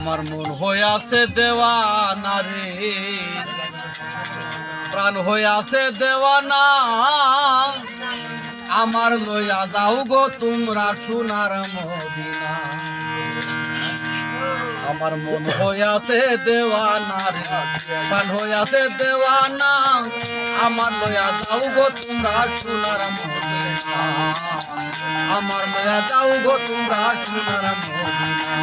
আমার মন হইয়াছে দেওয়ানা রে, প্রাণ হইয়াছে দেওয়ানা। আমার লইয়া যাও গো তোমরা সোনার মদিনা। আমার মন হইয়াছে দেওয়ানা রে, প্রাণ হইয়াছে দেওয়ানা। আমার লইয়া যাও গো তোমরা সোনার মদিনা। আমার লইয়া যাও গো তোমরা সোনার মদিনা।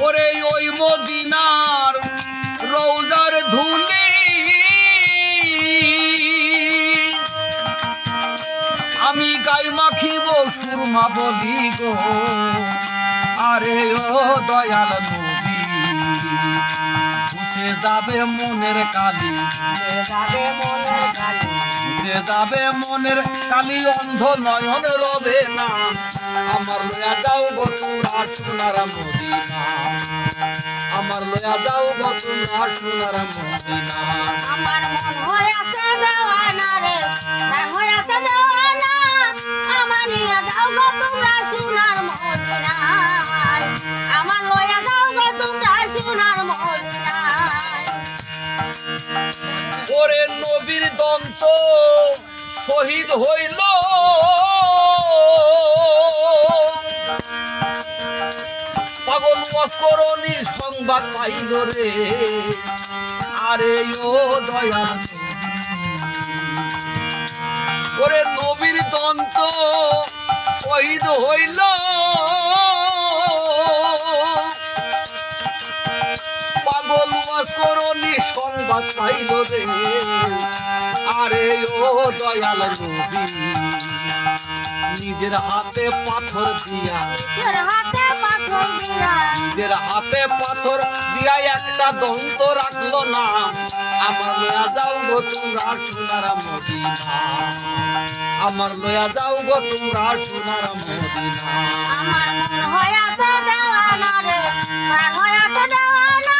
ওরে ওই মদিনার রওজার ধুলি আমি গাই মাখিব সুরমা বলি গো। আরে ও দয়াল নবী, উঠে যাবে মনের কালি, উঠে যাবে মনের কালি, অন্ধ নয়ন রবে না। আমার লয়া যাও গো তোমরা সোনার মদিনা। আমার লয়া যাও গো তোমরা সোনার মদিনা। আমার মন হইয়াছে দেওয়ানা রে, প্রাণ হইয়াছে দেওয়ানা। আমার নিয়া যাও গো তোমরা সোনার মদিনা। আমার লইয়া যাও গো তোমরা সোনার মদিনা। ওরে নবীর দন্ত শহীদ হইল, পাগল মস্করণী সংবাদ পাইল রে। আরে ও দয়াল, ওরে নবীর দন্ত শহীদ হইল, পাগল মস্করণী সংবাদ পাইল রে। আরে ও দয়াল নবী, নিজের হাতে পাথর দিয়া, নিজের হাতে পাথর দিয়া একটা দন্ত রাখলো না। আমার লয়া যাও গো তোমরা সোনার মদিনা। আমার লয়া যাও গো তোমরা সোনার মদিনা। আমার মন হইয়াছে দেওয়ানা রে, প্রাণ হইয়াছে দেওয়ানা।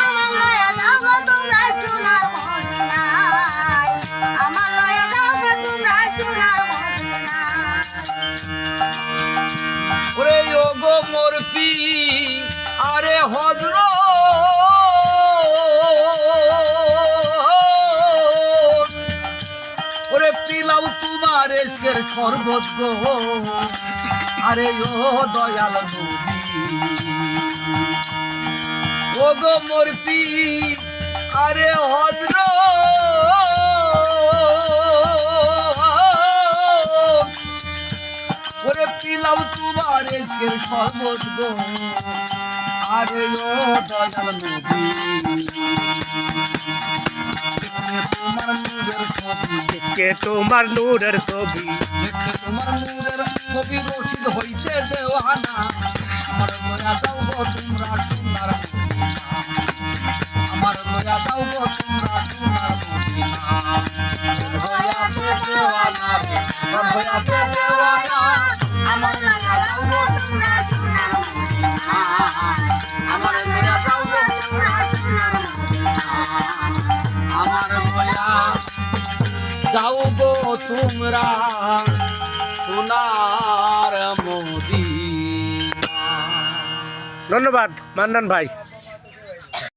আমার লইয়া যাও গো তোমরা সোনার মদিনা। আমার লইয়া যাও গো তোমরা সোনার মদিনা। ওরে ও গো মোর পি আরে হজর, ওরে পিলাও তোমার এসকের শরবত গো। আরে ও দয়াল নবী, ও গো মোর পি আরে হজর, ওরে পিলাও তোমার এসকের শরবত গো। আরে ও দয়াল নবী, তোমার নূরের ছবি, কে তোমার নূরের ছবি, তোমার নূরের ছবি রশিদ হইছে দেওয়ানা। আমার লয়া যাও গো তোমরা সোনার মদিনা। আমার লয়া যাও গো তোমরা সোনার মদিনা। হইয়াছে দেওয়ানা রে, হইয়াছে দেওয়ানা। আমার লইয়া যাও গো তোমরা সোনার মদিনা। আমার লয়া যাও গো তোমরা সোনার মদিনা। আমার লয়া যাও গো তোমরা সোনার মদিনা। ধন্যবাদ মান্নান ভাই।